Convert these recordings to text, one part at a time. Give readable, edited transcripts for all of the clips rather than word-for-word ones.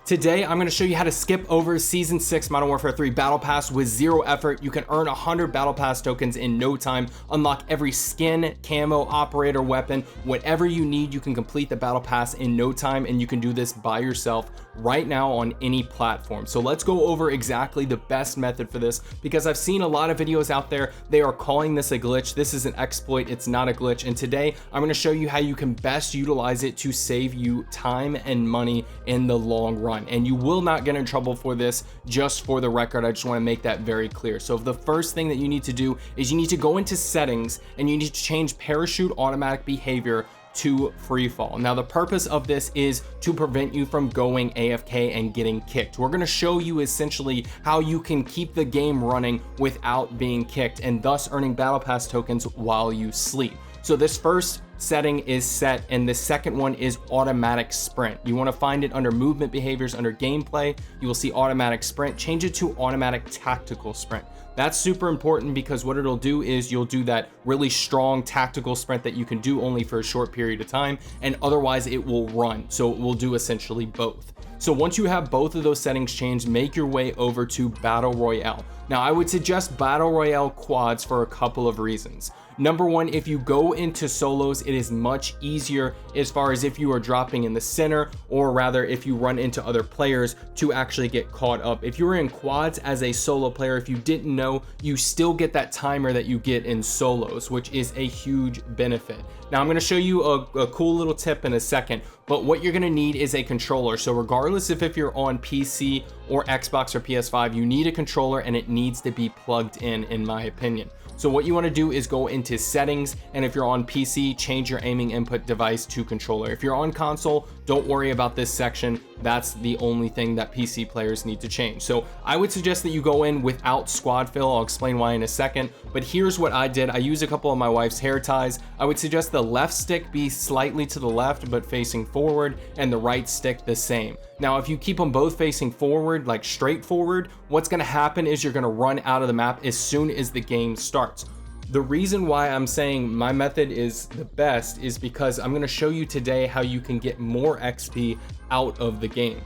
Today, I'm going to show you how to skip over Season 6 Modern Warfare 3 Battle Pass with zero effort. You can earn 100 Battle Pass tokens in no time, unlock every skin, camo, operator, weapon, whatever you need. You can complete the Battle Pass in no time, and you can do this by yourself right now on any platform. So let's go over exactly the best method for this, because I've seen a lot of videos out there. They are calling this a glitch. This is an exploit. It's not a glitch. And today, I'm going to show you how you can best utilize it to save you time and money in the long run. And you will not get in trouble for this, just for the record. I just want to make that very clear. So the first thing that you need to do is you need to go into settings and you need to change parachute automatic behavior to free fall. Now the purpose of this is to prevent you from going AFK and getting kicked. We're going to show you essentially how you can keep the game running without being kicked and thus earning Battle Pass tokens while you sleep. So this first setting is set, and the second one is automatic sprint. You want to find it under movement behaviors, under gameplay. You will see automatic sprint. Change it to automatic tactical sprint. That's super important, because what it'll do is you'll do that really strong tactical sprint that you can do only for a short period of time, and otherwise it will run. So it will do essentially both. So once you have both of those settings changed, make your way over to Battle Royale. Now I would suggest Battle Royale quads for a couple of reasons. Number one, if you go into solos, it is much easier as far as if you are dropping in the center, or rather if you run into other players, to actually get caught up. If you were in quads as a solo player, if you didn't know, you still get that timer that you get in solos, which is a huge benefit. Now I'm going to show you a cool little tip in a second, but what you're going to need is a controller. So regardless if you're on PC or Xbox or PS5, you need a controller, and it needs to be plugged in my opinion. So what you want to do is go into settings, and if you're on PC, change your aiming input device to controller. If you're on console, don't worry about this section. That's the only thing that PC players need to change. So I would suggest that you go in without squad fill. I'll explain why in a second, but here's what I did. I used a couple of my wife's hair ties. I would suggest the left stick be slightly to the left but facing forward, and the right stick the same. Now if you keep them both facing forward, like straight forward, what's going to happen is you're going to run out of the map as soon as the game starts. The reason why I'm saying my method is the best is because I'm going to show you today how you can get more XP out of the game.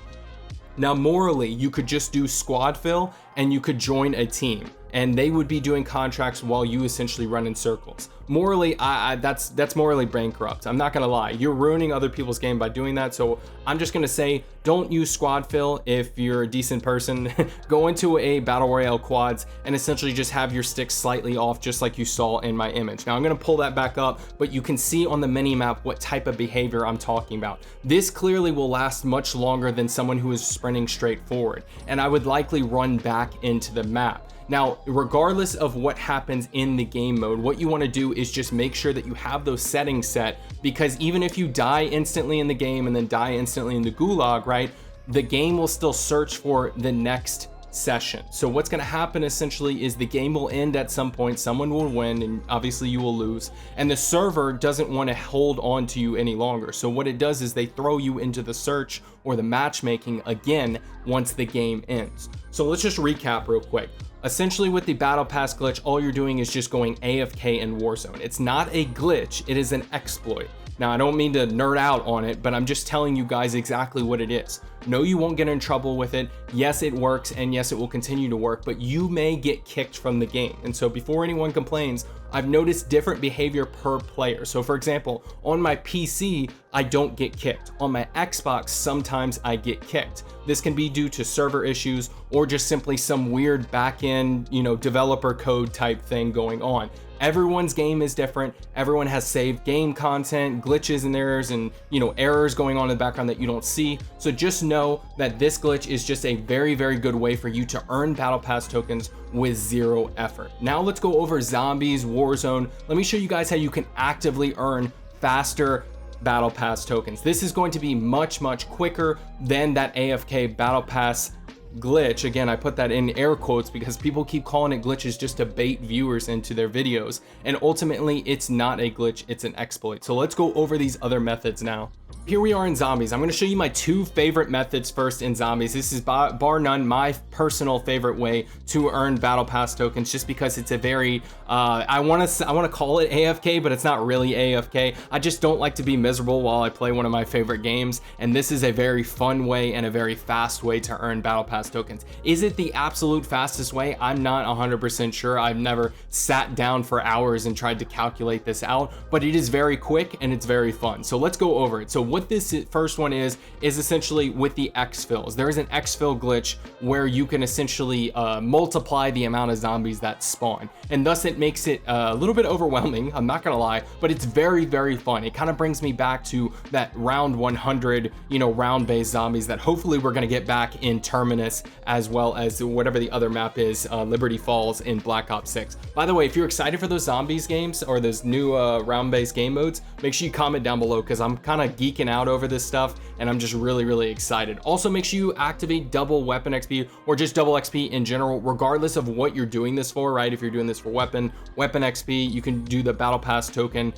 Now morally, you could just do squad fill and you could join a team, and they would be doing contracts while you essentially run in circles. Morally, that's morally brain corrupt. I'm not gonna lie. You're ruining other people's game by doing that. So I'm just gonna say, don't use squad fill if you're a decent person. Go into a battle royale quads and essentially just have your sticks slightly off, just like you saw in my image. Now I'm gonna pull that back up, but you can see on the mini map what type of behavior I'm talking about. This clearly will last much longer than someone who is sprinting straight forward, and I would likely run back into the map. Now, regardless of what happens in the game mode, what you want to do is just make sure that you have those settings set, because even if you die instantly in the game and then die instantly in the gulag, right, the game will still search for the next session. So what's going to happen essentially is the game will end at some point, someone will win, and obviously you will lose, and the server doesn't want to hold on to you any longer. So what it does is they throw you into the search or the matchmaking again once the game ends. So let's just recap real quick. Essentially with the Battle Pass glitch, all you're doing is just going AFK in Warzone. It's not a glitch, it is an exploit. Now I don't mean to nerd out on it, but I'm just telling you guys exactly what it is. No, you won't get in trouble with it. Yes, it works, and yes, it will continue to work, but you may get kicked from the game. And so before anyone complains, I've noticed different behavior per player. So for example, on my PC, I don't get kicked. On my Xbox, sometimes I get kicked. This can be due to server issues or just simply some weird back-end, developer code type thing going on. Everyone's game is different. Everyone has saved game content, glitches and errors, and errors going on in the background that you don't see. So just know that this glitch is just a very, very good way for you to earn Battle Pass tokens with zero effort. Now let's go over zombies, Warzone. Let me show you guys how you can actively earn faster Battle Pass tokens. This is going to be much, much quicker than that AFK Battle Pass glitch, again I put that in air quotes because people keep calling it glitches just to bait viewers into their videos, and ultimately it's not a glitch, it's an exploit. So let's go over these other methods now. Here we are in zombies. I'm going to show you my 2 favorite methods first in zombies. This is bar none my personal favorite way to earn battle pass tokens, just because it's a very I want to call it AFK, but it's not really AFK. I just don't like to be miserable while I play one of my favorite games, and this is a very fun way and a very fast way to earn battle pass tokens. Is it the absolute fastest way? I'm not 100% sure. I've never sat down for hours and tried to calculate this out, but it is very quick and it's very fun. So let's go over it. So what this first one is essentially with the exfills. There is an exfil glitch where you can essentially multiply the amount of zombies that spawn, and thus it makes it a little bit overwhelming, I'm not gonna lie, but it's very, very fun. It kind of brings me back to that round 100, round based zombies that hopefully we're gonna get back in Terminus, as well as whatever the other map is, Liberty Falls in Black Ops 6. By the way, if you're excited for those zombies games or those new round based game modes, make sure you comment down below, because I'm kind of geeking out over this stuff and I'm just really, really excited. Also, make sure you activate double weapon XP or just double XP in general, regardless of what you're doing this for, right? If you're doing this for weapon XP, you can do the battle pass token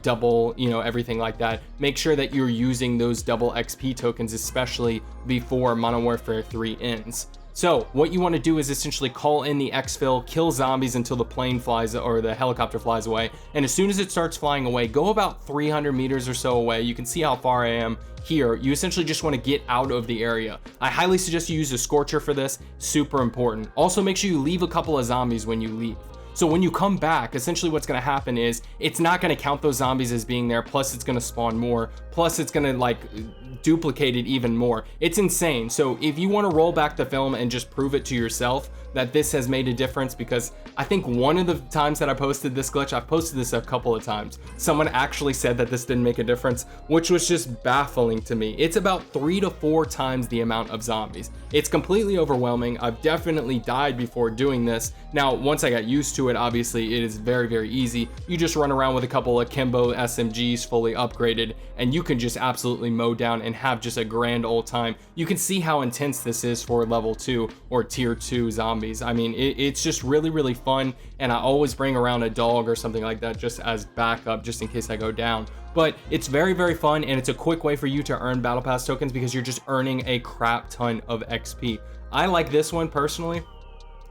double, everything like that. Make sure that you're using those double XP tokens, especially before Modern Warfare 3 ends. So what you want to do is essentially call in the exfil, kill zombies until the plane flies or the helicopter flies away, and as soon as it starts flying away, go about 300 meters or so away. You can see how far I am here. You essentially just want to get out of the area. I highly suggest you use a scorcher for this, super important. Also, make sure you leave a couple of zombies when you leave. So when you come back, essentially what's going to happen is it's not going to count those zombies as being there, plus it's going to spawn more, plus it's going to duplicate it even more. It's insane. So if you want to roll back the film and just prove it to yourself that this has made a difference, because I think one of the times that I posted this glitch, I've posted this a couple of times, someone actually said that this didn't make a difference, which was just baffling to me. It's about 3 to 4 times the amount of zombies. It's completely overwhelming. I've definitely died before doing this. Now, once I got used to it, obviously it is very, very easy. You just run around with a couple of Kimbo SMGs fully upgraded, and you can just absolutely mow down and have just a grand old time. You can see how intense this is for level 2 or tier 2 zombies. I mean, it's just really, really fun, and I always bring around a dog or something like that just as backup, just in case I go down. But it's very, very fun, and it's a quick way for you to earn battle pass tokens because you're just earning a crap ton of XP. I like this one personally,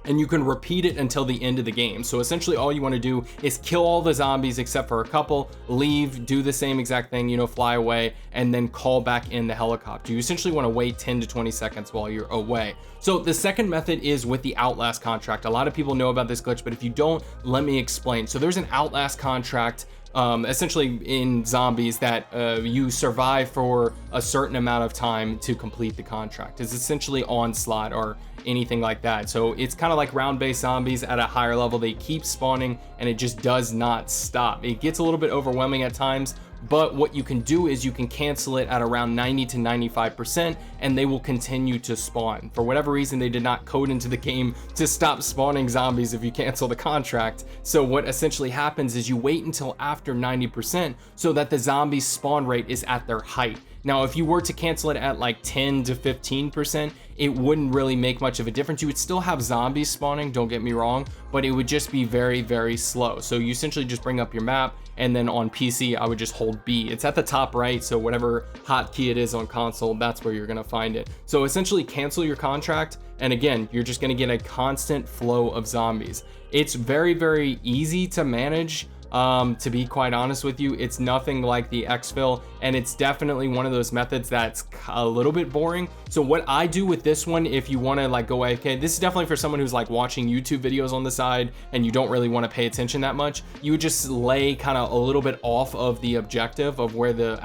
and you can repeat it until the end of the game. So essentially all you want to do is kill all the zombies except for a couple, leave, do the same exact thing, fly away, and then call back in the helicopter. You essentially want to wait 10 to 20 seconds while you're away. So the second method is with the Outlast contract. A lot of people know about this glitch, but if you don't, let me explain. So there's an Outlast contract essentially in zombies that you survive for a certain amount of time to complete the contract. It's essentially onslaught or anything like that. So it's kind of like round-based zombies at a higher level. They keep spawning and it just does not stop. It gets a little bit overwhelming at times, but what you can do is you can cancel it at around 90 to 95% and they will continue to spawn. For whatever reason, they did not code into the game to stop spawning zombies if you cancel the contract. So what essentially happens is you wait until after 90% so that the zombie spawn rate is at their height. Now, if you were to cancel it at like 10 to 15%, it wouldn't really make much of a difference. You would still have zombies spawning, don't get me wrong, but it would just be very, very slow. So you essentially just bring up your map, and then on PC, I would just hold B. It's at the top right, so whatever hotkey it is on console, that's where you're gonna find it. So essentially cancel your contract, and again, you're just gonna get a constant flow of zombies. It's very, very easy to manage. To be quite honest with you, it's nothing like the exfil, and it's definitely one of those methods that's a little bit boring. So what I do with this one, if you want to like go AFK, this is definitely for someone who's like watching YouTube videos on the side and you don't really want to pay attention that much. You would just lay kind of a little bit off of the objective of where the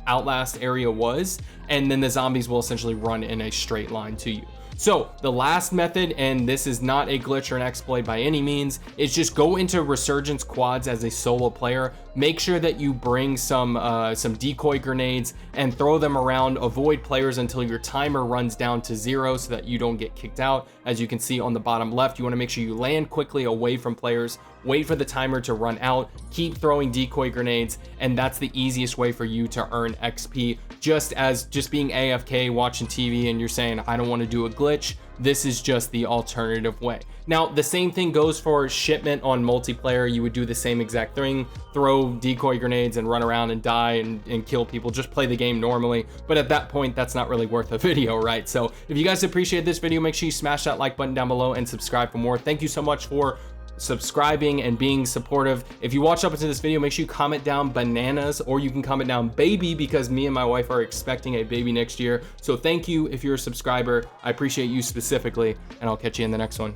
Outlast area was, and then the zombies will essentially run in a straight line to you. So the last method, and this is not a glitch or an exploit by any means, is just go into Resurgence quads as a solo player. make sure that you bring some decoy grenades and throw them around. Avoid players until your timer runs down to 0 so that you don't get kicked out. As you can see on the bottom left, you want to make sure you land quickly away from players, wait for the timer to run out, keep throwing decoy grenades, and that's the easiest way for you to earn XP. Just being AFK watching TV and you're saying, I don't want to do a glitch, this is just the alternative way. Now, the same thing goes for shipment on multiplayer. You would do the same exact thing, throw decoy grenades and run around and die and kill people. Just play the game normally. But at that point, that's not really worth a video, right? So if you guys appreciate this video, make sure you smash that like button down below and subscribe for more. Thank you so much for subscribing and being supportive. If you watch up into this video, make sure you comment down bananas, or you can comment down baby, because me and my wife are expecting a baby next year. So thank you if you're a subscriber. I appreciate you specifically, and I'll catch you in the next one.